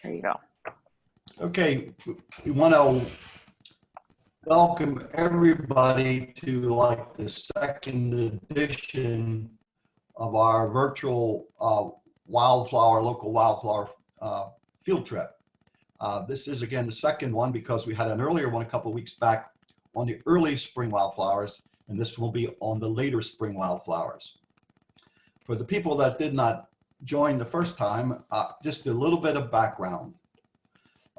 There you go. Okay, we want to welcome everybody to like the second edition of our virtual local wildflower field trip. This is again the second one because we had an earlier one a couple of weeks back on the early spring wildflowers, and this will be on the later spring wildflowers. For the people that did not join the first time, just a little bit of background.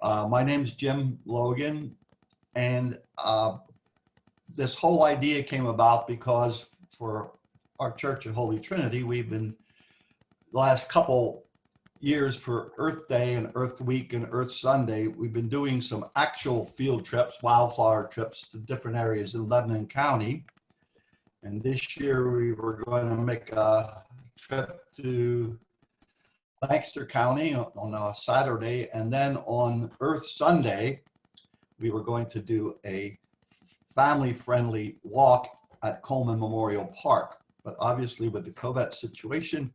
My name is Jim Logan, and this whole idea came about because for our Church of Holy Trinity, we've been the last couple years for Earth Day and Earth Week and Earth Sunday, we've been doing some actual field trips, wildflower trips to different areas in Lebanon County. And this year we were going to make a trip to Lancaster County on a Saturday, and then on Earth Sunday, we were going to do a family-friendly walk at Coleman Memorial Park. But obviously with the COVID situation,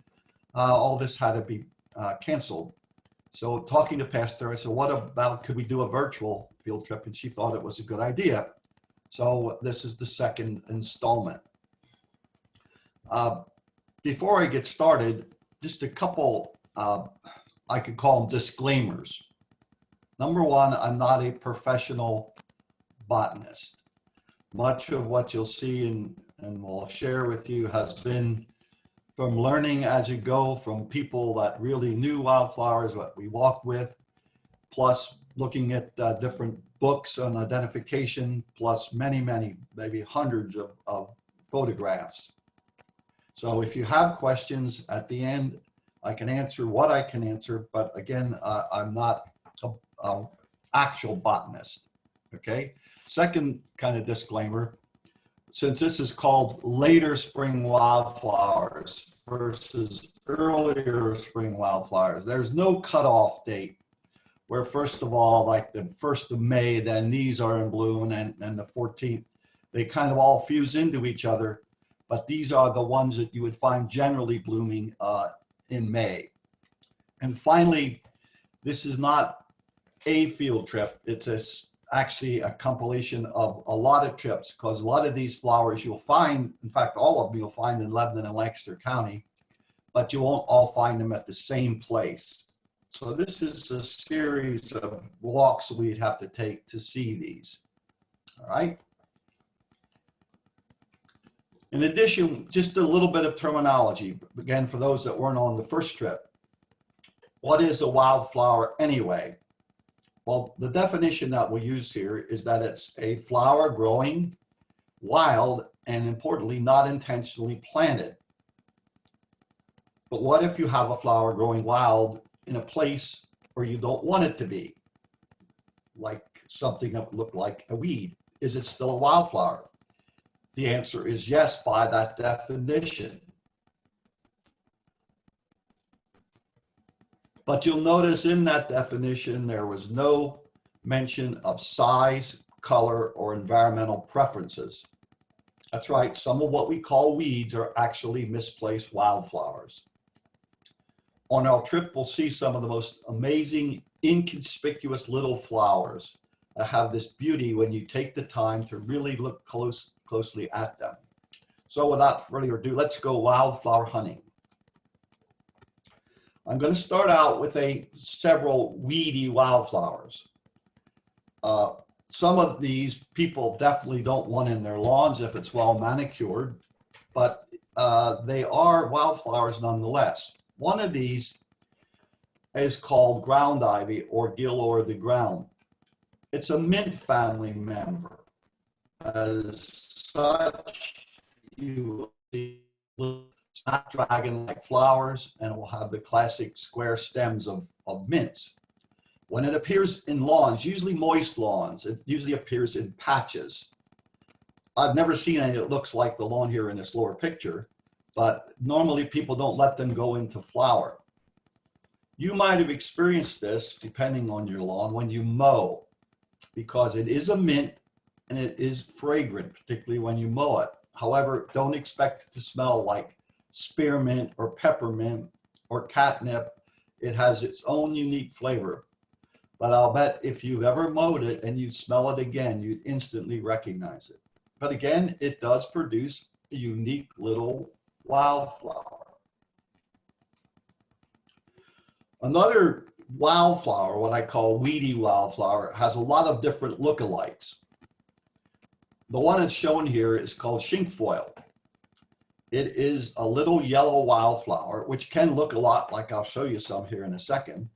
all this had to be canceled. So talking to Pastor, I said, what about, could we do a virtual field trip? And she thought it was a good idea. So this is the second installment. Before I get started, just a couple, I could call them disclaimers. Number one, I'm not a professional botanist. Much of what you'll see and will share with you has been from learning as you go from people that really knew wildflowers, what we walked with, plus looking at different books on identification, plus many, maybe hundreds of photographs. So if you have questions at the end, I can answer what I can answer, but again, I'm not an actual botanist, okay? Second kind of disclaimer, since this is called later spring wildflowers versus earlier spring wildflowers, there's no cutoff date where first of all, like the 1st of May, then these are in bloom and the 14th, they kind of all fuse into each other, but these are the ones that you would find generally blooming in May. And finally, this is not a field trip, it's actually a compilation of a lot of trips, because a lot of these flowers you'll find, in fact, all of them you'll find in Lebanon and Lancaster County, but you won't all find them at the same place. So this is a series of walks we'd have to take to see these, all right? In addition, just a little bit of terminology, again, for those that weren't on the first trip. What is a wildflower anyway? Well, the definition that we'll use here is that it's a flower growing wild and importantly, not intentionally planted. But what if you have a flower growing wild in a place where you don't want it to be? Like something that looked like a weed. Is it still a wildflower? The answer is yes by that definition. But you'll notice in that definition, there was no mention of size, color, or environmental preferences. That's right, some of what we call weeds are actually misplaced wildflowers. On our trip, we'll see some of the most amazing, inconspicuous little flowers that have this beauty when you take the time to really look closely at them. So without further ado, let's go wildflower hunting. I'm going to start out with several weedy wildflowers. Some of these people definitely don't want in their lawns if it's well manicured, but they are wildflowers nonetheless. One of these is called ground ivy or gill the ground. It's a mint family member. As such, you see snapdragon-like flowers, and it will have the classic square stems of mints. When it appears in lawns, usually moist lawns, it usually appears in patches. I've never seen any that looks like the lawn here in this lower picture, but normally people don't let them go into flower. You might have experienced this, depending on your lawn, when you mow, because it is a mint and it is fragrant, particularly when you mow it. However, don't expect it to smell like spearmint or peppermint or catnip. It has its own unique flavor. but I'll bet if you've ever mowed it and you smell it again, you'd instantly recognize it. But again, it does produce a unique little wildflower. Another wildflower, what I call weedy wildflower, has a lot of different lookalikes. The one that's shown here is called cinquefoil. It is a little yellow wildflower, which can look a lot like, I'll show you some here in a second,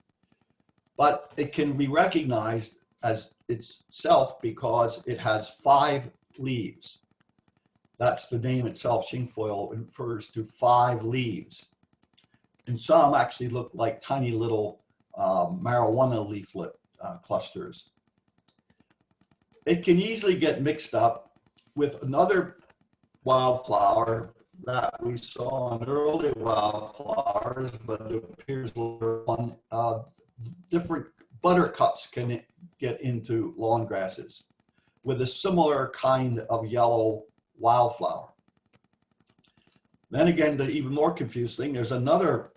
but it can be recognized as itself because it has 5 leaves. That's the name itself. Cinquefoil refers to 5 leaves. And some actually look like tiny little marijuana leaflet clusters. It can easily get mixed up with another wildflower that we saw in early wildflowers, but it appears later on. Different buttercups can get into lawn grasses with a similar kind of yellow wildflower. Then again, the even more confused thing, there's another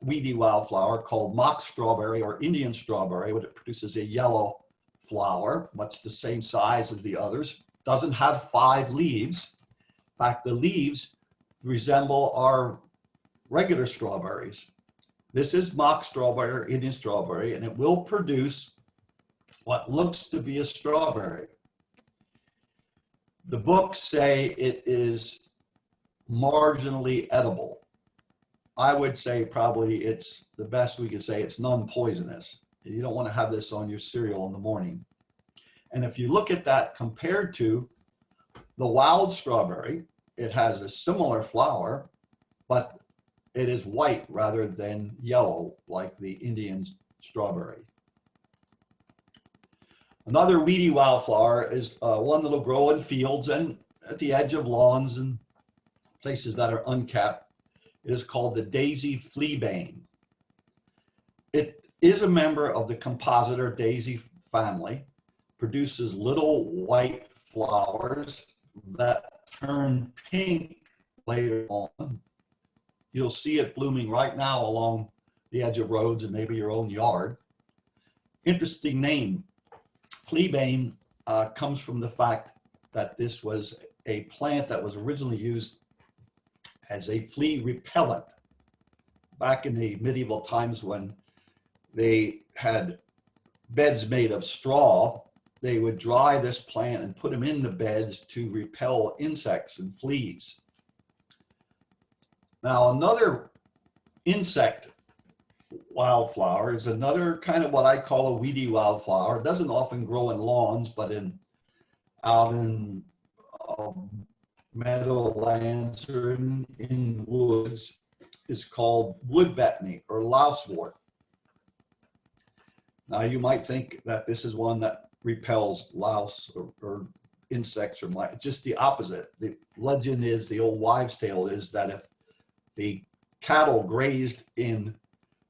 weedy wildflower called mock strawberry or Indian strawberry, which produces a yellow flower, much the same size as the others, doesn't have 5 leaves. In fact, the leaves resemble our regular strawberries. This is mock strawberry or Indian strawberry, and it will produce what looks to be a strawberry. The books say it is marginally edible. I would say probably it's the best we could say it's non-poisonous. You don't want to have this on your cereal in the morning. And if you look at that compared to the wild strawberry, it has a similar flower, but it is white rather than yellow like the Indian strawberry. Another weedy wildflower is one that'll grow in fields and at the edge of lawns and places that are unkept. It is called the daisy fleabane. It is a member of the compositor daisy family, produces little white flowers that turn pink later on. You'll see it blooming right now along the edge of roads and maybe your own yard. Interesting name. Fleabane comes from the fact that this was a plant that was originally used as a flea repellent. Back in the medieval times when they had beds made of straw, they would dry this plant and put them in the beds to repel insects and fleas. Now, another insect wildflower is another kind of what I call a weedy wildflower. It doesn't often grow in lawns, but out in meadowlands or in woods is called wood betony or lousewort. Now, you might think that this is one that repels louse or insects or mice. Just the opposite. The legend is, the old wives' tale is that if the cattle grazed in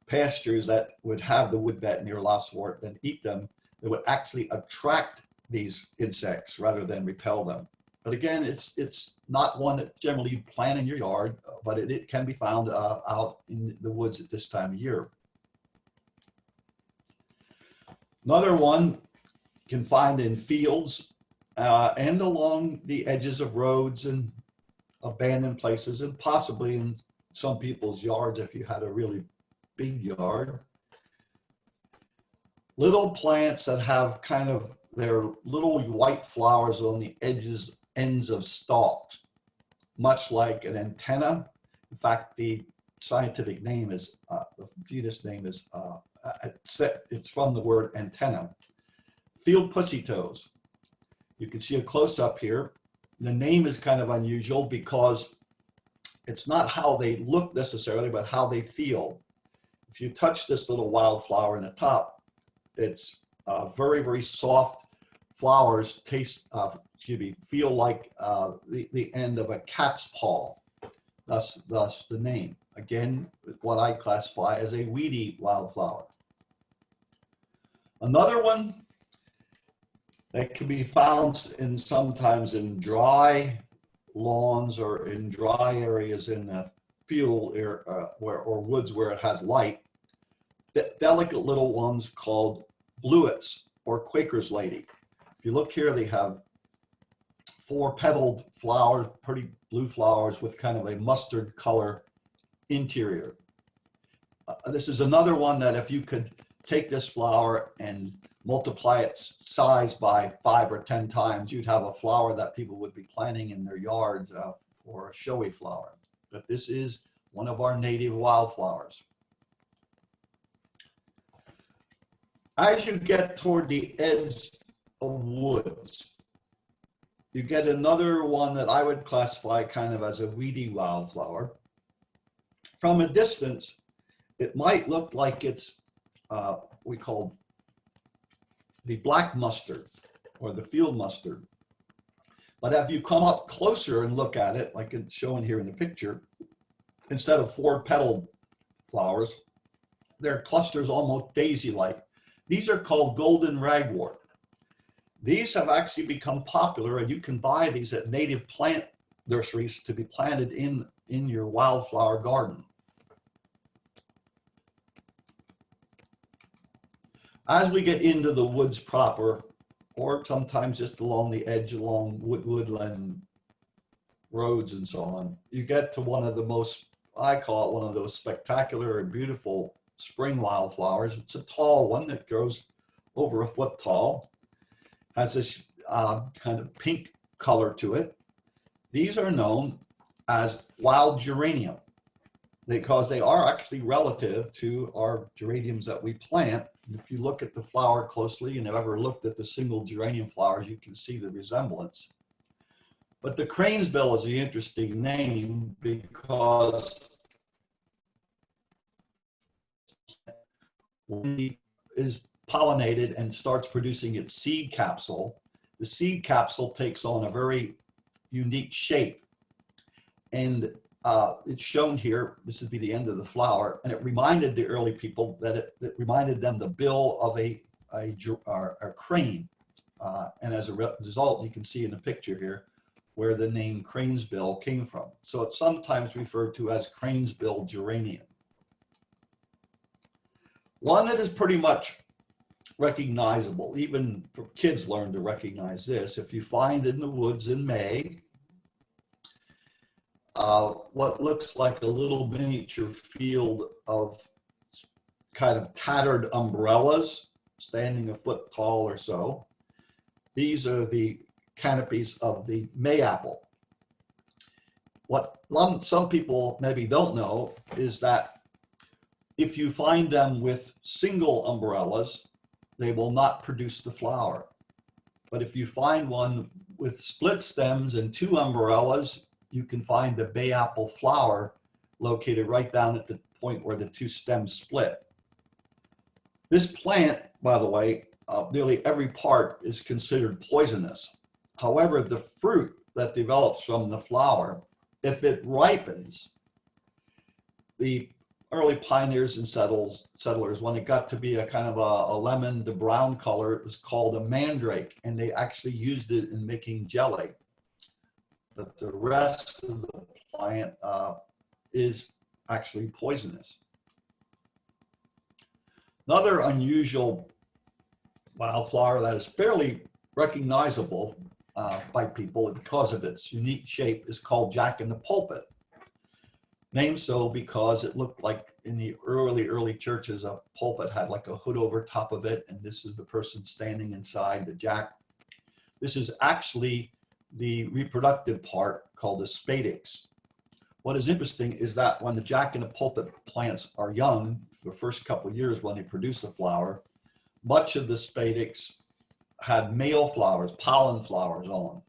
pastures that would have the wood betony or lousewort and eat them, it would actually attract these insects rather than repel them. But again, it's not one that generally you plant in your yard, but it can be found out in the woods at this time of year. Another one you can find in fields and along the edges of roads and abandoned places, and possibly in some people's yards if you had a really big yard. Little plants that have kind of their little white flowers on the ends of stalks, much like an antenna. In fact, the scientific name is, the genus name is, it's from the word antenna. Field pussy toes. You can see a close-up here. The name is kind of unusual because it's not how they look necessarily, but how they feel. If you touch this little wildflower in the top, it's very, very soft flowers, feel like the end of a cat's paw, thus the name. Again, what I classify as a weedy wildflower. Another one that can be found sometimes in dry lawns or in dry areas in a field or woods where it has light, delicate little ones called bluets or Quaker's lady. If you look here, they have 4-petaled flowers, pretty blue flowers with kind of a mustard color interior. This is another one that if you could take this flower and multiply its size by 5 or 10 times, you'd have a flower that people would be planting in their yards for a showy flower. But this is one of our native wildflowers. As you get toward the edge of woods, you get another one that I would classify kind of as a weedy wildflower. From a distance, it might look like it's we call the black mustard or the field mustard. But if you come up closer and look at it, like it's shown here in the picture, instead of 4-petaled flowers, they're clusters almost daisy-like. These are called golden ragwort. These have actually become popular, and you can buy these at native plant nurseries to be planted in your wildflower garden. As we get into the woods proper, or sometimes just along the edge, along woodland roads and so on, you get to one of the most, I call it one of those spectacular and beautiful spring wildflowers. It's a tall one that grows over 1 foot tall, has this kind of pink color to it. These are known as wild geranium because they are actually relative to our geraniums that we plant. If you look at the flower closely and have ever looked at the single geranium flowers, you can see the resemblance. But the cranesbill is the interesting name because when it is pollinated and starts producing its seed capsule, the seed capsule takes on a very unique shape. And it's shown here, this would be the end of the flower, and it reminded the early people that it reminded them the bill of a crane. And as a result, you can see in the picture here where the name cranesbill came from. So it's sometimes referred to as cranesbill geranium. One that is pretty much recognizable, even for kids learn to recognize this. If you find in the woods in May, what looks like a little miniature field of kind of tattered umbrellas standing 1 foot tall or so. These are the canopies of the mayapple. What some people maybe don't know is that if you find them with single umbrellas, they will not produce the flower. But if you find one with split stems and 2 umbrellas, you can find the mayapple flower located right down at the point where the 2 stems split. This plant, by the way, nearly every part is considered poisonous. However, the fruit that develops from the flower, if it ripens, the early pioneers and settlers, when it got to be a kind of a lemon to brown color, it was called a mandrake, and they actually used it in making jelly. But the rest of the plant is actually poisonous. Another unusual wildflower that is fairly recognizable by people because of its unique shape is called jack-in-the-pulpit. Named so because it looked like in the early churches, a pulpit had like a hood over top of it, and this is the person standing inside the jack. This is actually the reproductive part called the spadix. What is interesting is that when the jack-in-the-pulpit plants are young, the first couple of years when they produce a flower, much of the spadix had male flowers, pollen flowers on.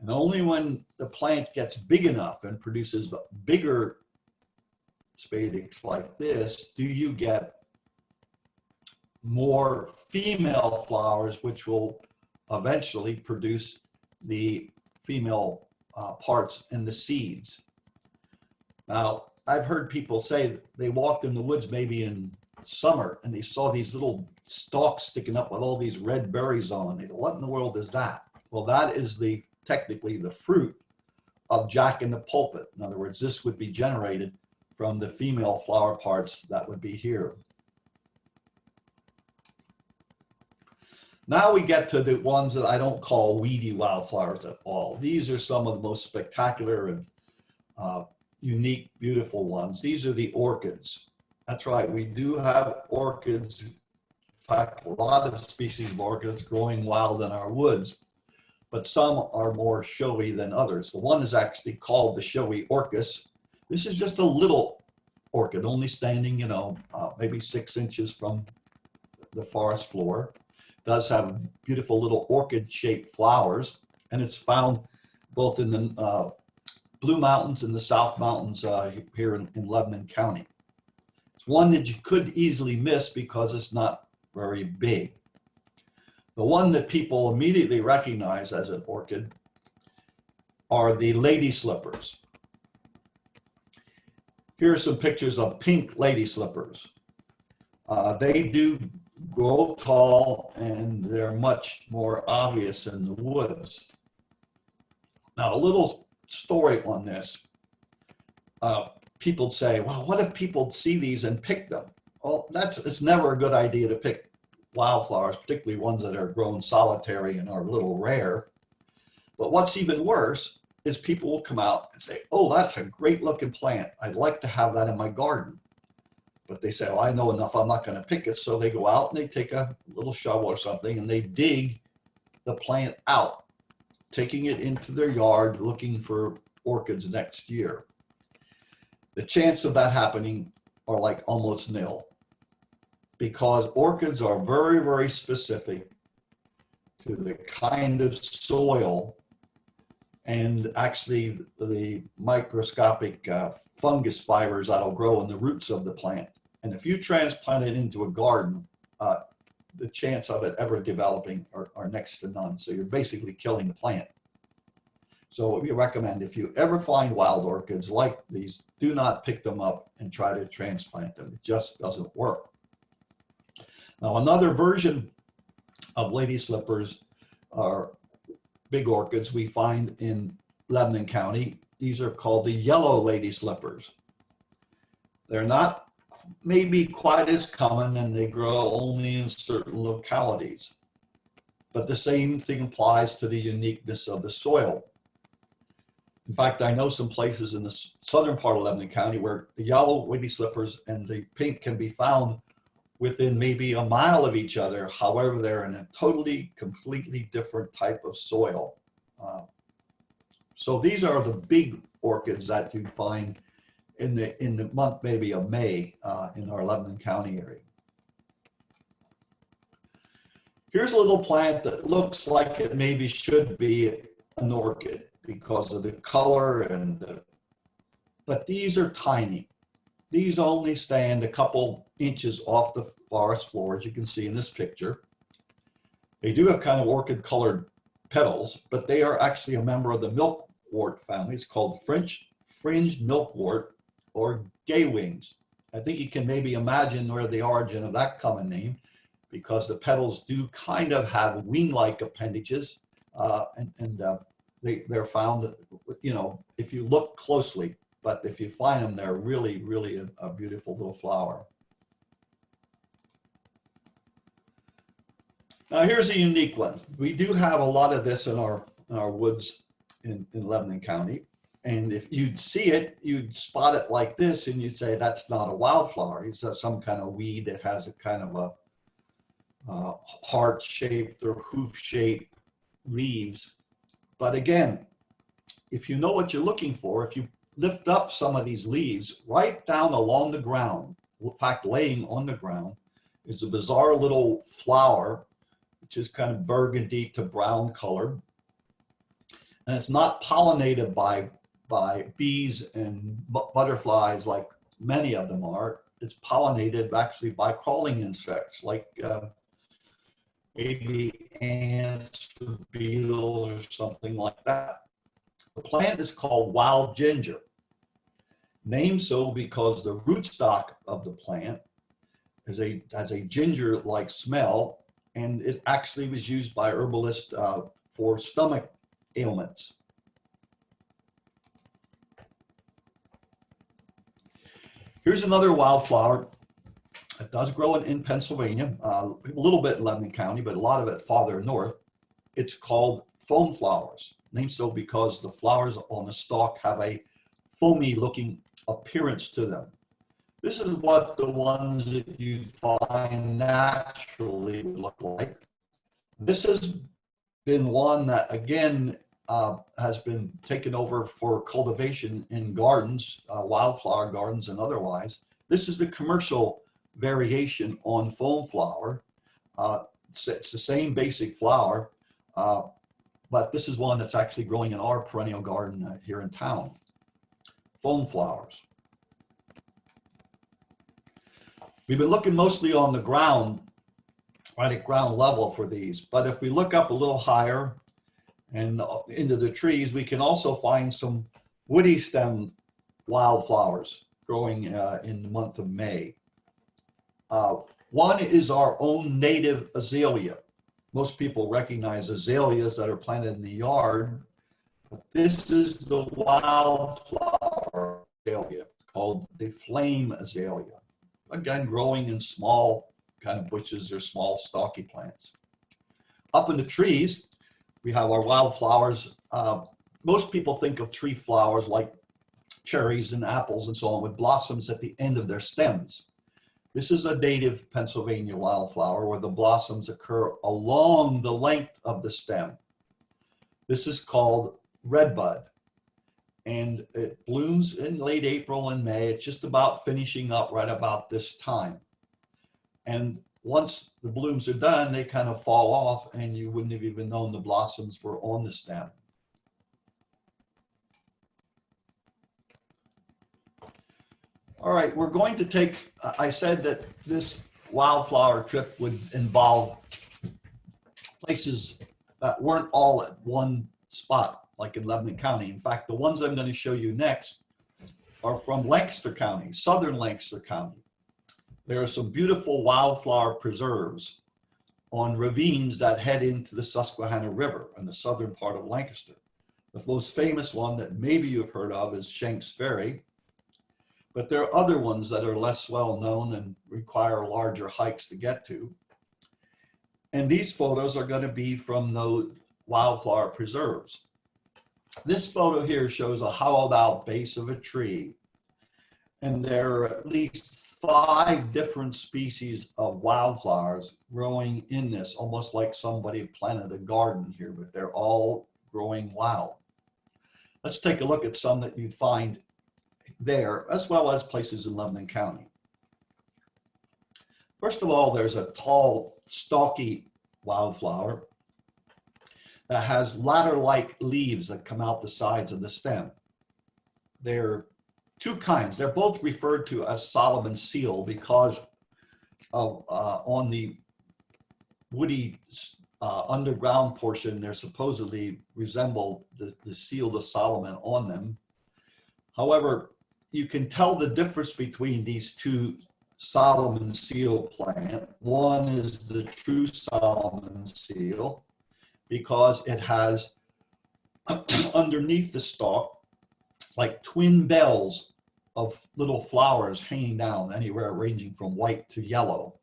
And only when the plant gets big enough and produces bigger spadix like this, do you get more female flowers, which will eventually produce the female parts and the seeds. Now, I've heard people say that they walked in the woods maybe in summer and they saw these little stalks sticking up with all these red berries on them. They go, what in the world is that? Well, that is technically the fruit of jack-in-the-pulpit. In other words, this would be generated from the female flower parts that would be here. Now we get to the ones that I don't call weedy wildflowers at all. These are some of the most spectacular and unique, beautiful ones. These are the orchids. That's right, we do have orchids. In fact, a lot of species of orchids growing wild in our woods, but some are more showy than others. The one is actually called the showy orchis. This is just a little orchid, only standing, maybe 6 inches from the forest floor. It does have beautiful little orchid-shaped flowers, and it's found both in the Blue Mountains and the South Mountains here in Lebanon County. It's one that you could easily miss because it's not very big. The one that people immediately recognize as an orchid are the lady slippers. Here are some pictures of pink lady slippers. They do grow tall and they're much more obvious in the woods. Now, a little story on this. People say, well, what if people see these and pick them? Well, it's never a good idea to pick wildflowers, particularly ones that are grown solitary and are a little rare. But what's even worse is people will come out and say, oh, that's a great looking plant. I'd like to have that in my garden. But they say, oh, I know enough, I'm not going to pick it. So they go out and they take a little shovel or something and they dig the plant out, taking it into their yard, looking for orchids next year. The chance of that happening are like almost nil, because orchids are very, very specific to the kind of soil and actually the microscopic fungus fibers that'll grow in the roots of the plant. And if you transplant it into a garden, the chance of it ever developing are next to none. So you're basically killing the plant. So we recommend, if you ever find wild orchids like these, do not pick them up and try to transplant them. It just doesn't work. Now, another version of lady slippers are big orchids we find in Lebanon County. These are called the yellow lady slippers. They're not maybe quite as common and they grow only in certain localities. But the same thing applies to the uniqueness of the soil. In fact, I know some places in the southern part of Lebanon County where the yellow lady slippers and the pink can be found within maybe a mile of each other. However, they're in a totally, completely different type of soil. So these are the big orchids that you find in the month maybe of May in our Lebanon County area. Here's a little plant that looks like it maybe should be an orchid because of the color but these are tiny. These only stand a couple inches off the forest floor, as you can see in this picture. They do have kind of orchid colored petals, but they are actually a member of the milkwort family. It's called fringed milkwort or gay wings. I think you can maybe imagine where the origin of that common name, because the petals do kind of have wing-like appendages, they're found, if you look closely, but if you find them, they're really, really a beautiful little flower. Now here's a unique one. We do have a lot of this in our woods in Lebanon County. And if you'd see it, you'd spot it like this and you'd say, that's not a wildflower. It's some kind of weed that has a kind of a heart-shaped or hoof-shaped leaves. But again, if you know what you're looking for, if you lift up some of these leaves right down along the ground, in fact, laying on the ground, is a bizarre little flower, which is kind of burgundy to brown color. And it's not pollinated by bees and butterflies like many of them are. It's pollinated actually by crawling insects like maybe ants or beetles or something like that. The plant is called wild ginger, named so because the rootstock of the plant has a ginger-like smell, and it actually was used by herbalists for stomach ailments. Here's another wildflower It does grow in Pennsylvania, a little bit in Lebanon County, but a lot of it farther north. It's called foam flowers, named so because the flowers on the stalk have a foamy looking appearance to them. This is what the ones that you find naturally would look like. This has been one that, again, has been taken over for cultivation in gardens, wildflower gardens and otherwise. This is the commercial variation on foam flower. It's the same basic flower, but this is one that's actually growing in our perennial garden here in town. Foam flowers. We've been looking mostly on the ground, right at ground level for these, but if we look up a little higher and into the trees, we can also find some woody stem wildflowers growing in the month of May. One is our own native azalea. Most people recognize azaleas that are planted in the yard. This is the wildflower azalea called the flame azalea. Again, growing in small kind of bushes or small stalky plants. Up in the trees, we have our wildflowers. Most people think of tree flowers like cherries and apples and so on with blossoms at the end of their stems. This is a native Pennsylvania wildflower where the blossoms occur along the length of the stem. This is called redbud, and it blooms in late April and May. It's just about finishing up right about this time. And once the blooms are done, they kind of fall off and you wouldn't have even known the blossoms were on the stem. All right, we're going to take, I said that this wildflower trip would involve places that weren't all at one spot, like in Lebanon County. In fact, the ones I'm going to show you next are from Lancaster County, southern Lancaster County. There are some beautiful wildflower preserves on ravines that head into the Susquehanna River in the southern part of Lancaster. The most famous one that maybe you've heard of is Shanks Ferry, but there are other ones that are less well known and require larger hikes to get to. And these photos are going to be from those wildflower preserves. This photo here shows a hollowed out base of a tree, and there are at least 5 different species of wildflowers growing in this, almost like somebody planted a garden here, but they're all growing wild. Let's take a look at some that you'd find there, as well as places in Lebanon County. First of all, there's a tall, stalky wildflower that has ladder-like leaves that come out the sides of the stem. There are 2 kinds. They're both referred to as Solomon seal because of on the woody underground portion, they're supposedly resemble the seal of Solomon on them. However, you can tell the difference between these 2 Solomon seal plant. One is the true Solomon seal because it has underneath the stalk like twin bells of little flowers hanging down anywhere ranging from white to yellow.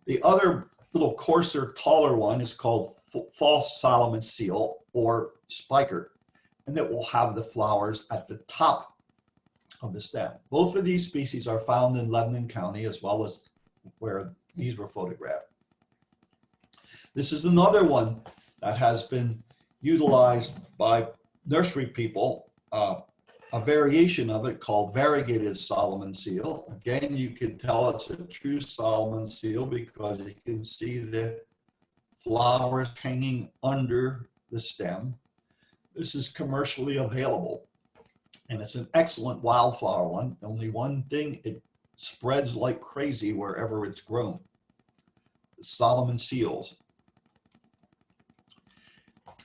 The other little coarser, taller one is called false Solomon seal or spiker, and it will have the flowers at the top of the stem. Both of these species are found in Lebanon County as well as where these were photographed. This is another one that has been utilized by nursery people, a variation of it called variegated Solomon seal. Again, you can tell it's a true Solomon seal because you can see the flowers hanging under the stem. This is commercially available, and it's an excellent wildflower one. Only one thing, it spreads like crazy wherever it's grown. The Solomon seals.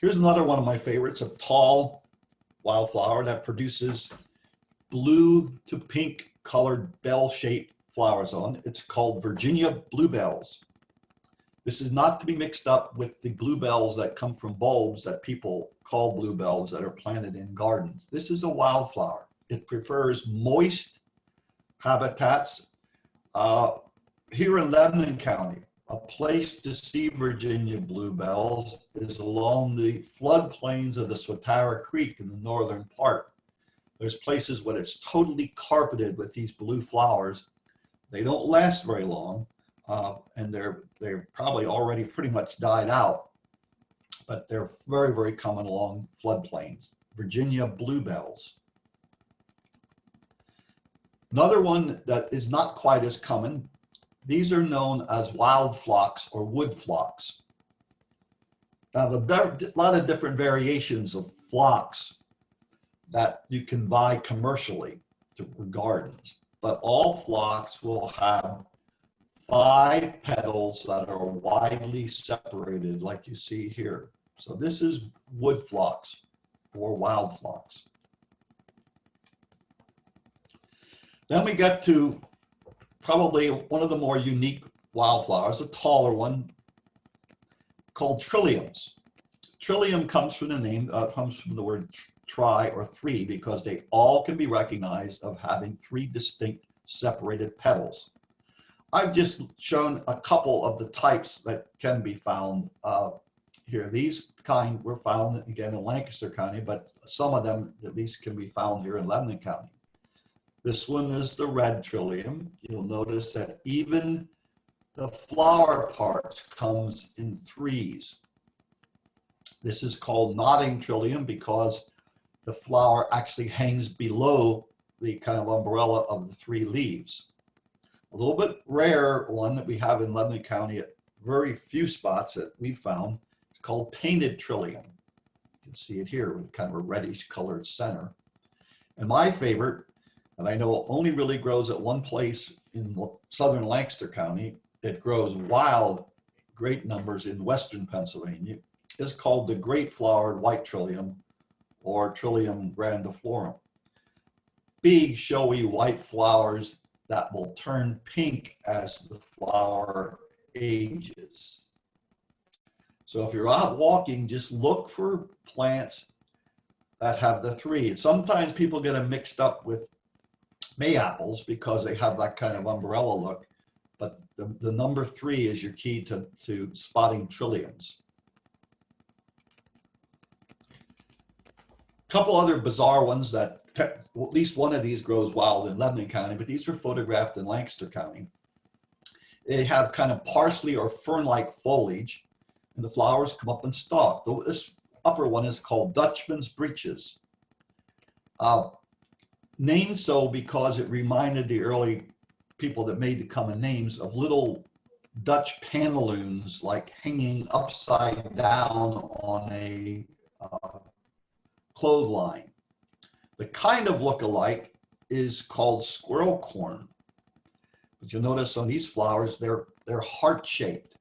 Here's another one of my favorites, a tall wildflower that produces blue to pink colored bell-shaped flowers on. It's called Virginia bluebells. This is not to be mixed up with the bluebells that come from bulbs that people call bluebells that are planted in gardens. This is a wildflower. It prefers moist habitats Uh, Here in Lebanon County, a place to see Virginia bluebells is along the floodplains of the Swatara Creek in the northern part. There's places where it's totally carpeted with these blue flowers. They don't last very long, and they're probably already pretty much died out, but they're very, very common along floodplains. Virginia bluebells. Another one that is not quite as common, these are known as wild phlox or wood phlox. Now, a lot of different variations of phlox that you can buy commercially for gardens, but all phlox will have 5 petals that are widely separated like you see here. So this is wood phlox or wild phlox. Then we get to probably one of the more unique wildflowers, a taller one called trilliums. Trillium comes from the name, comes from the word tri or 3, because they all can be recognized of having 3 distinct separated petals. I've just shown a couple of the types that can be found here. These kind were found again in Lancaster County, but some of them at least can be found here in Lebanon County. This one is the red trillium. You'll notice that even the flower part comes in 3s. This is called nodding trillium because the flower actually hangs below the kind of umbrella of the 3 leaves. A little bit rare one that we have in Lebanon County at very few spots that we found, it's called painted trillium. You can see it here with kind of a reddish colored center. And my favorite, and I know only really grows at one place in southern Lancaster County, it grows wild, great numbers in western Pennsylvania, is called the great flowered white trillium or Trillium grandiflorum. Big, showy white flowers that will turn pink as the flower ages. So if you're out walking, just look for plants that have the 3. Sometimes people get them mixed up with Mayapples because they have that kind of umbrella look, but the number 3 is your key to spotting trilliums. A couple other bizarre ones that at least one of these grows wild in Lebanon County, but these were photographed in Lancaster County. They have kind of parsley or fern-like foliage, and the flowers come up in stalk. This upper one is called Dutchman's breeches. Named so because it reminded the early people that made the common names of little Dutch pantaloons, like hanging upside down on a clothesline. The kind of look-alike is called squirrel corn. But you'll notice on these flowers, they're heart-shaped.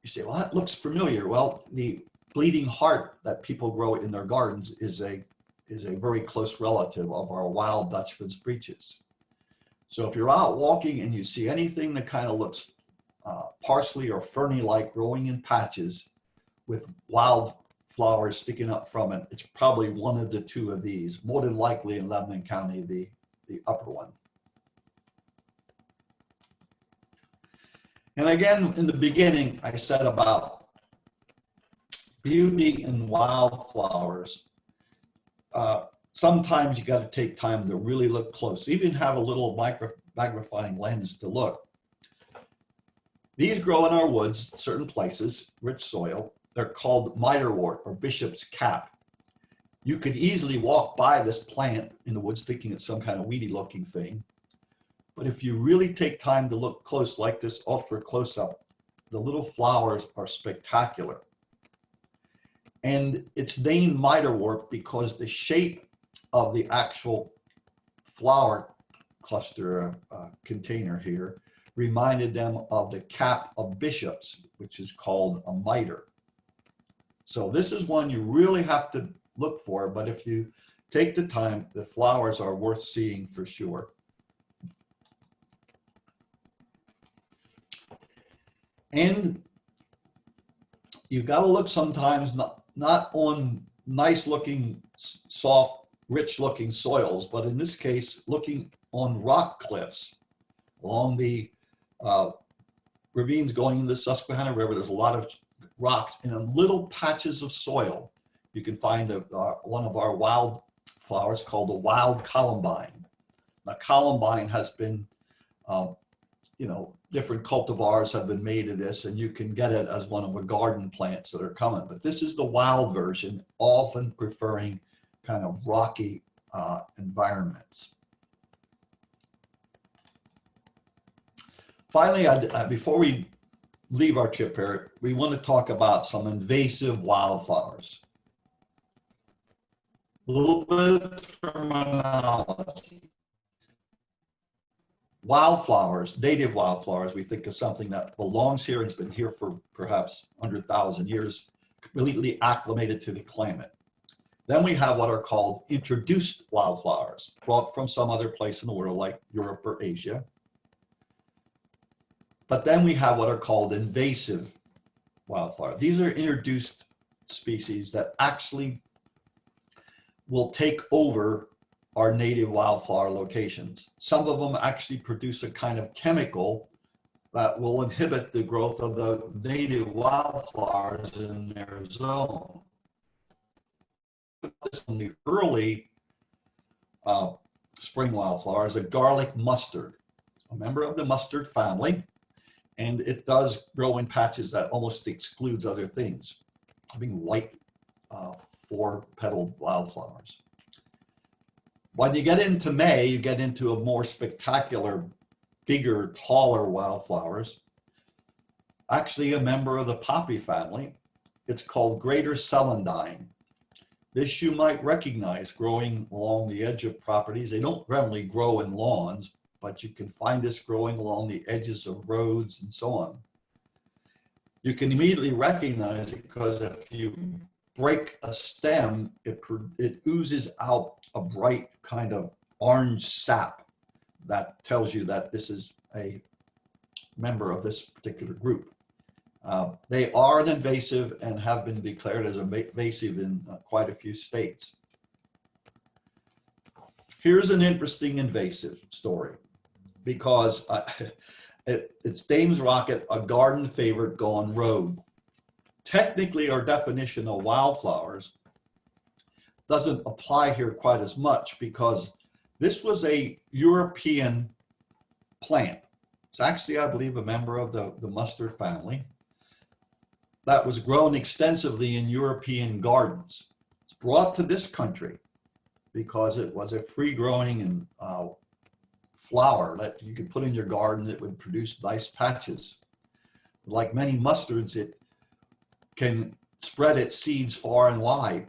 You say, well, that looks familiar. Well, the bleeding heart that people grow in their gardens is a very close relative of our wild Dutchman's breeches. So if you're out walking and you see anything that kind of looks parsley or ferny-like growing in patches with wild flowers sticking up from it, it's probably one of the 2 of these, more than likely in Lebanon County, the upper one. And again, in the beginning, I said about beauty in wildflowers. Sometimes you got to take time to really look close, even have a little magnifying lens to look. These grow in our woods, certain places, rich soil. They're called mitrewort or bishop's cap. You could easily walk by this plant in the woods thinking it's some kind of weedy looking thing. But if you really take time to look close like this ultra close up, the little flowers are spectacular. And it's named mitrewort because the shape of the actual flower cluster container here reminded them of the cap of bishops, which is called a mitre. So this is one you really have to look for, but if you take the time, the flowers are worth seeing for sure. And you got to look sometimes not on nice looking, soft, rich looking soils, but in this case, looking on rock cliffs. Along the ravines going into the Susquehanna River, there's a lot of rocks and in little patches of soil. You can find one of our wildflowers called the wild columbine. Now, columbine has been, different cultivars have been made of this, and you can get it as one of the garden plants that are coming. But this is the wild version, often preferring kind of rocky environments. Finally, before we leave our trip here, we want to talk about some invasive wildflowers. A little bit of terminology. Wildflowers, native wildflowers, we think of something that belongs here and has been here for perhaps 100,000 years, completely acclimated to the climate. Then we have what are called introduced wildflowers, brought from some other place in the world like Europe or Asia. But then we have what are called invasive wildflowers. These are introduced species that actually will take over our native wildflower locations. Some of them actually produce a kind of chemical that will inhibit the growth of the native wildflowers in their zone. This in the early spring wildflower is a garlic mustard, a member of the mustard family, and it does grow in patches that almost excludes other things, having white four-petaled wildflowers. When you get into May, you get into a more spectacular, bigger, taller wildflowers. Actually, a member of the poppy family. It's called greater celandine. This you might recognize growing along the edge of properties. They don't generally grow in lawns, but you can find this growing along the edges of roads and so on. You can immediately recognize it because if you break a stem, it oozes out a bright kind of orange sap that tells you that this is a member of this particular group. They are an invasive and have been declared as invasive in quite a few states. Here's an interesting invasive story because it's Dame's rocket, a garden favorite gone rogue. Technically, our definition of wildflowers doesn't apply here quite as much because this was a European plant. It's actually, I believe, a member of the mustard family that was grown extensively in European gardens. It's brought to this country because it was a free-growing and flower that you could put in your garden. It would produce nice patches. Like many mustards, it can spread its seeds far and wide.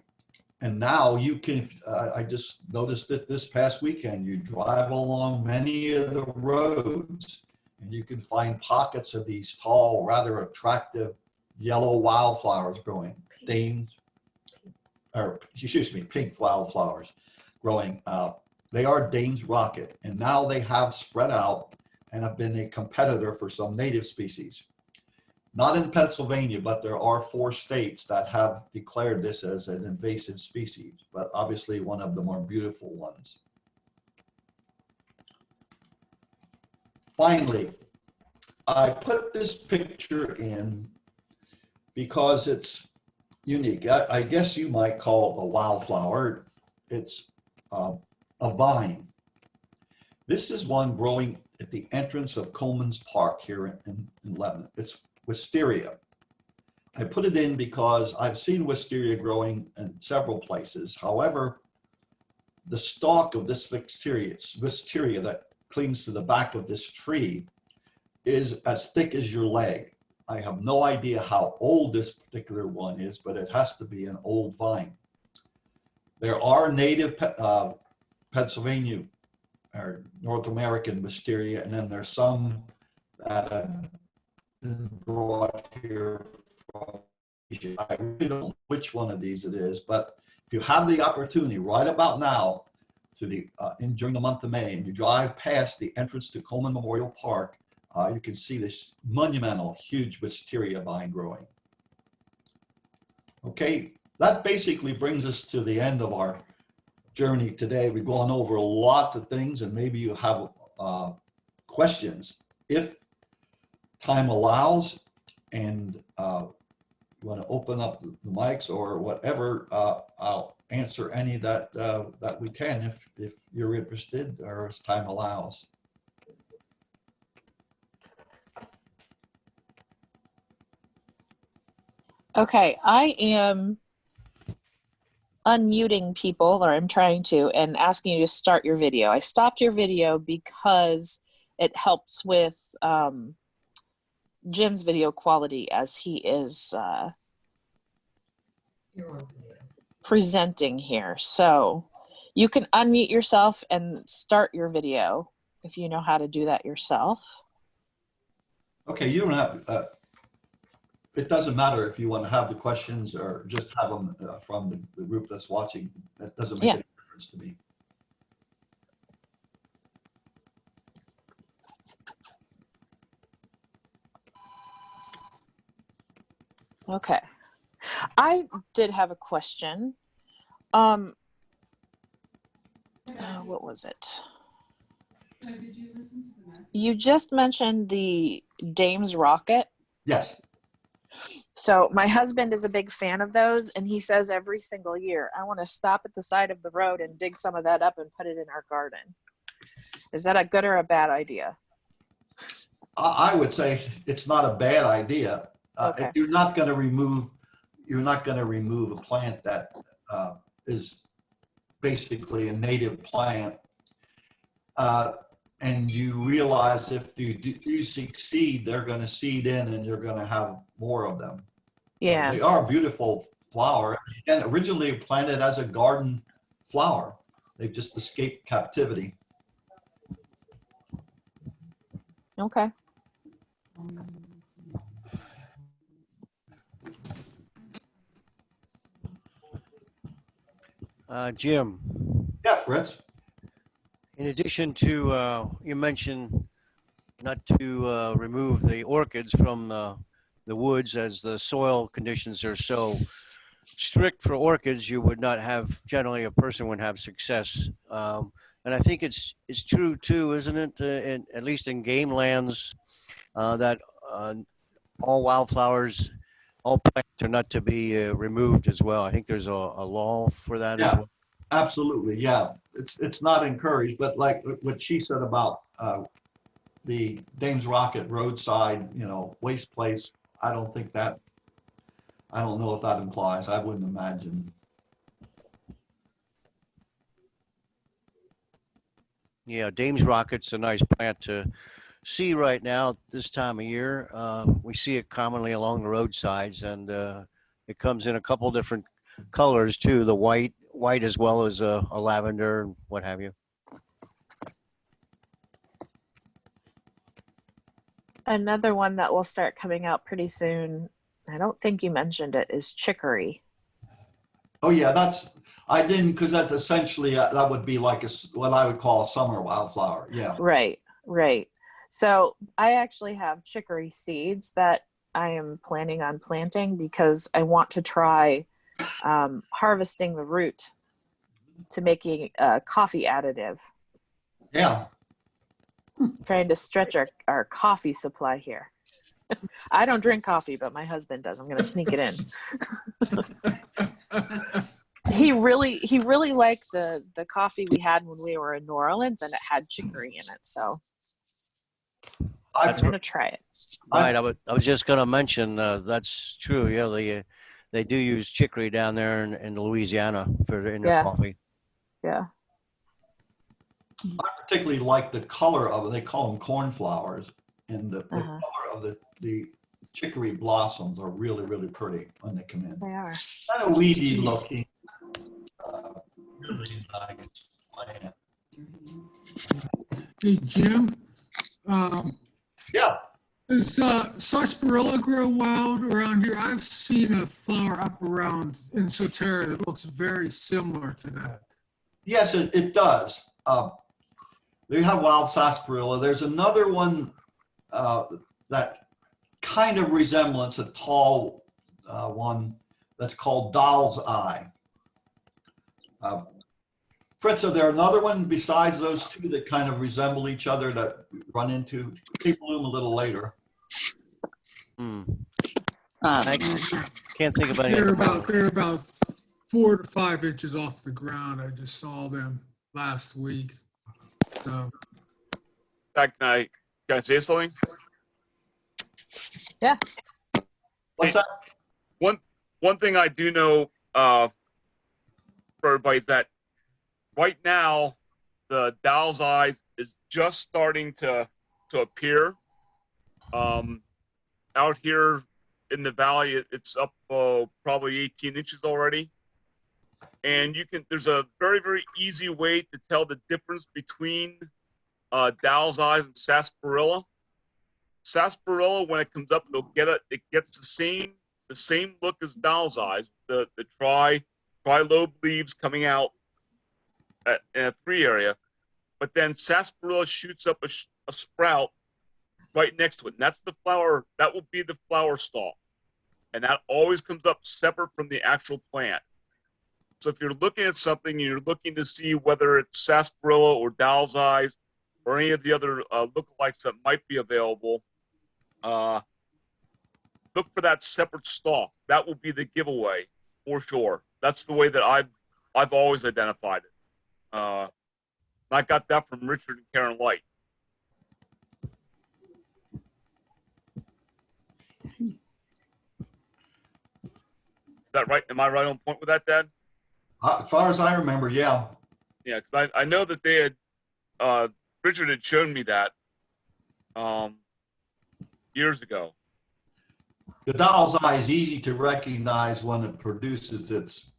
And now you can, I just noticed it this past weekend, you drive along many of the roads and you can find pockets of these tall, rather attractive yellow wildflowers growing, pink wildflowers growing. They are Dane's rocket, and now they have spread out and have been a competitor for some native species. Not in Pennsylvania, but there are 4 states that have declared this as an invasive species, but obviously one of the more beautiful ones. Finally, I put this picture in because it's unique. I guess you might call it a wildflower. It's a vine. This is one growing at the entrance of Coleman's Park here in Lebanon. It's wisteria. I put it in because I've seen wisteria growing in several places. However, the stalk of this wisteria that clings to the back of this tree is as thick as your leg. I have no idea how old this particular one is, but it has to be an old vine. There are native Pennsylvania or North American wisteria, and then there's some that brought here from Asia. I really don't know which one of these it is, but if you have the opportunity right about now to during the month of May and you drive past the entrance to Coleman Memorial Park, you can see this monumental, huge wisteria vine growing. Okay, that basically brings us to the end of our journey today. We've gone over a lot of things, and maybe you have questions. If time allows and you want to open up the mics or whatever, I'll answer any that that we can if you're interested or as time allows. Okay, I am unmuting people, or I'm trying to, and asking you to start your video. I stopped your video because it helps with Jim's video quality as he is presenting here. So you can unmute yourself and start your video if you know how to do that yourself. Okay, you don't have, it doesn't matter if you want to have the questions or just have them from the group that's watching. That doesn't make any difference to me. Okay. I did have a question. What was it? You just mentioned the Dame's Rocket. Yes. So my husband is a big fan of those, and he says every single year, I want to stop at the side of the road and dig some of that up and put it in our garden. Is that a good or a bad idea? I would say it's not a bad idea. Okay. If you're not going to remove a plant that is basically a native plant, and you realize if you do succeed, they're going to seed in and you're going to have more of them. Yeah. They are a beautiful flower, and originally planted as a garden flower. They've just escaped captivity. Okay. Jim. Yeah, Fritz. In addition to, you mentioned not to remove the orchids from the woods, as the soil conditions are so strict for orchids, you would not have, generally a person would have success. And I think it's true too, isn't it, at least in game lands, that all wildflowers, all plants are not to be removed as well. I think there's a law for that as well. Absolutely, yeah. It's not encouraged, but like what she said about the Dames Rocket roadside, waste place, I don't know if that implies. I wouldn't imagine. Yeah, Dames Rocket's a nice plant to see right now this time of year. We see it commonly along the roadsides, and it comes in a couple different colors too, the white as well as a lavender and what have you. Another one that will start coming out pretty soon, I don't think you mentioned it, is chicory. Oh yeah, I didn't, because that's essentially, that would be like what I would call a summer wildflower. Yeah. Right. So I actually have chicory seeds that I am planning on planting because I want to try harvesting the root to making a coffee additive. Yeah. Trying to stretch our coffee supply here. I don't drink coffee, but my husband does. I'm going to sneak it in. He really liked the coffee we had when we were in New Orleans, and it had chicory in it. So I'm going to try it. Right. I was just going to mention that's true. Yeah, they do use chicory down there in Louisiana in their coffee. Yeah. I particularly like the color of it. They call them cornflowers, and the color of the chicory blossoms are really, really pretty when they come in. They are. Kind of weedy looking, really nice plant. Hey, Jim. Yeah. Does sarsaparilla grow wild around here? I've seen a flower up around in Soterra that looks very similar to that. Yes, it does. They have wild sarsaparilla. There's another one that kind of resembles a tall one that's called doll's eye. Fritz, are there another one besides those two that kind of resemble each other that we run into? They bloom a little later. I can't think of any at the moment. They're about 4 to 5 inches off the ground. I just saw them last week. So Can I say something? Yeah. What's that? One thing I do know for everybody is that right now the Dow's Eyes is just starting to appear. Out here in the valley, it's up probably 18 inches already. And there's a very, very easy way to tell the difference between Dow's Eyes and sarsaparilla. Sarsaparilla, when it comes up, it gets the same look as Dow's Eyes, the tri-lobe leaves coming out in a tree area. But then sarsaparilla shoots up a sprout right next to it. And that's the flower, that will be the flower stalk. And that always comes up separate from the actual plant. So if you're looking at something, you're looking to see whether it's sarsaparilla or Dow's Eyes or any of the other lookalikes that might be available, look for that separate stalk. That will be the giveaway for sure. That's the way that I've always identified it. I got that from Richard and Karen Light. Is that right? Am I right on point with that, Dad? As far as I remember, yeah. Yeah, because I know that they had Richard had shown me that years ago. The doll's eye is easy to recognize when it produces its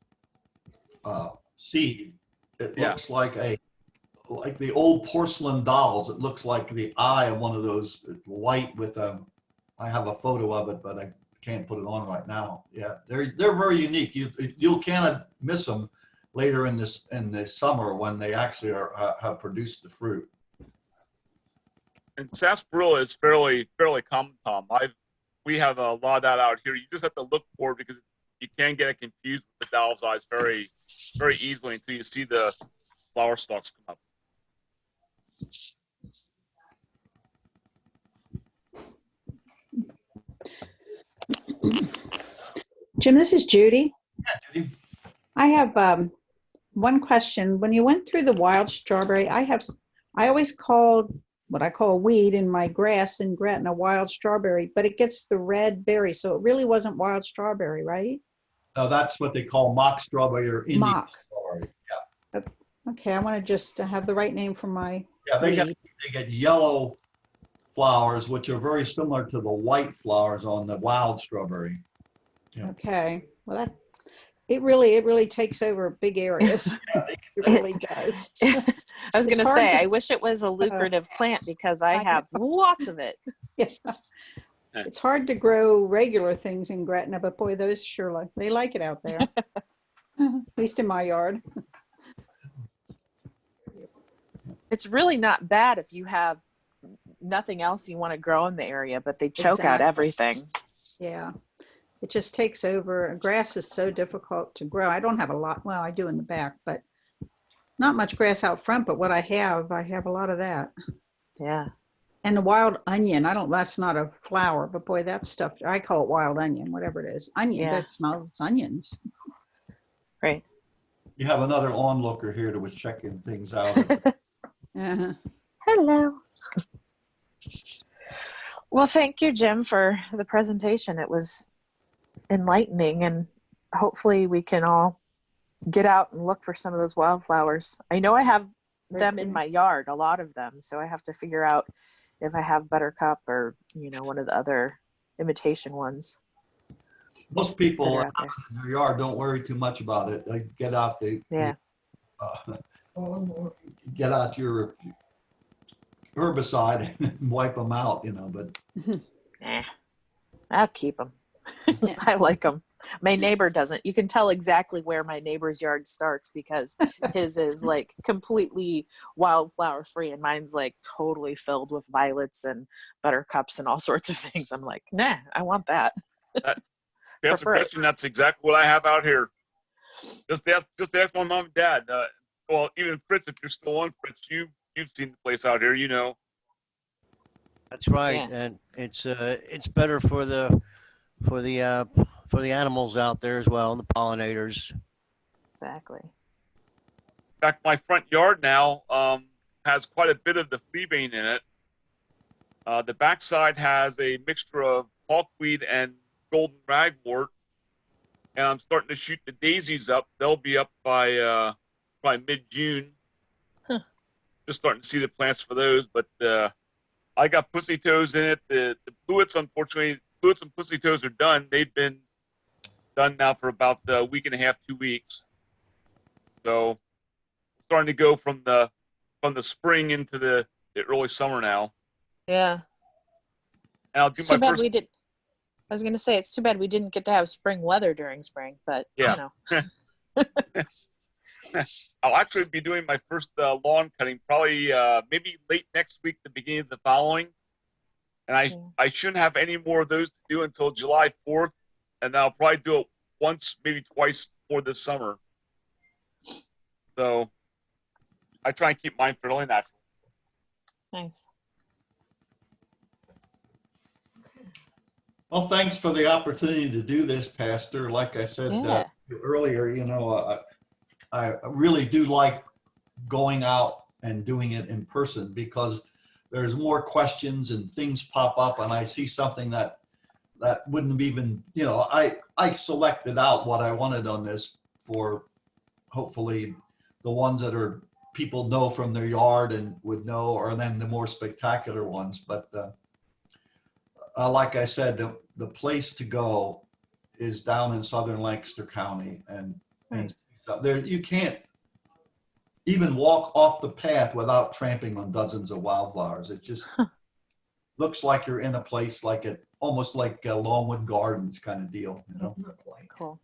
seed. It looks like the old porcelain dolls. It looks like the eye of one of those, white with I have a photo of it, but I can't put it on right now. Yeah, they're very unique. You'll cannot miss them later in the summer when they actually have produced the fruit. And sarsaparilla is fairly common, Tom. We have a lot of that out here. You just have to look for it because you can get it confused with the Dow's Eyes very, very easily until you see the flower stalks come up. Jim, this is Judy. Yeah, Judy. I have one question. When you went through the wild strawberry, I always called what I call weed in my grass in Gretna wild strawberry, but it gets the red berry, so it really wasn't wild strawberry, right? No, that's what they call mock strawberry or Indian Mock. strawberry. Yeah. Okay, I want to just have the right name for my Yeah, they weed. get yellow flowers, which are very similar to the white flowers on the wild strawberry. Yeah. Okay, well it really takes over big areas. It really does. I was It's going to hard say, to- I wish it was a lucrative plant because I have lots of it. Yeah. It's hard to grow regular things in Gretna, but boy, those sure they like it out there. At least in my yard. It's really not bad if you have nothing else you want to grow in the area, but they choke out Exactly. everything. Yeah. It just takes over. Grass is so difficult to grow. I don't have a lot. Well, I do in the back, but not much grass out front. But what I have a lot of that. Yeah. And the wild onion. That's not a flower, but boy, that stuff, I call it wild onion, whatever it is. Onion, Yeah. that smells onions. Right. You have another onlooker here that was checking things out. Uh-huh. Hello. Well, thank you, Jim, for the presentation. It was enlightening, and hopefully we can all get out and look for some of those wildflowers. I know I have them in my yard, a lot of them, so I have to figure out if I have buttercup or one of the other imitation ones. Most people that are out there. in their yard don't worry too much about it. They get out get out your herbicide and wipe them out, but I'll keep them. I like them. My neighbor doesn't. You can tell exactly where my neighbor's yard starts because his is like completely wildflower free and mine's like totally filled with violets and buttercups and all sorts of things. I'm like, nah, I want that. That's a Prefer it. question. That's exactly what I have out here. Just ask my mom and dad. well, even Fritz, if you're still on, Fritz, you've seen the place out here, you know. That's right, Yeah. and it's better for the for the uh, for the animals out there as well, and the pollinators. Exactly. In fact, my front yard now has quite a bit of the fleabane in it. The backside has a mixture of hawkweed and golden ragwort, and I'm starting to shoot the daisies up. They'll be up by mid-June. Huh. Just starting to see the plants for those, but I got pussy toes in it. The fluids, unfortunately, fluids and pussy toes are done. They've been done now for about a week and a half, 2 weeks. So starting to go from the spring into the early summer now. Yeah. And I'll do It's too my bad first. we did. I was gonna say it's too bad we didn't get to have spring weather during spring, but Yeah. you know. I'll actually be doing my first lawn cutting probably maybe late next week, the beginning of the following. And Yeah. I shouldn't have any more of those to do until July 4th. And I'll probably do it once, maybe twice more this summer. So I try and keep mine fairly natural. Nice. Well, thanks for the opportunity to do this, Pastor. Like I said Yeah. earlier, you know, I really do like going out and doing it in person because there's more questions and things pop up, and I see something that wouldn't even, you know, I selected out what I wanted on this for hopefully the ones that are people know from their yard and would know, or then the more spectacular ones. But like I said, the place to go is down in southern Lancaster County, and Nice. there you can't even walk off the path without tramping on dozens of wildflowers. It just looks like you're in a place like it, almost like Longwood Gardens kind of deal, you know. Cool.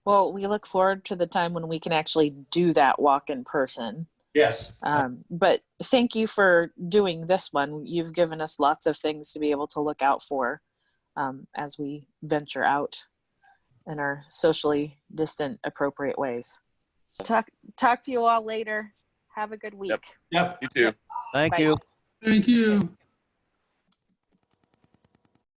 Well, we look forward to the time when we can actually do that walk in person. Yes. But thank you for doing this one. You've given us lots of things to be able to look out for as we venture out in our socially distant, appropriate ways. Talk to you all later. Have a good week. Yep. Yep. You too. Thank Bye. you. Thank you.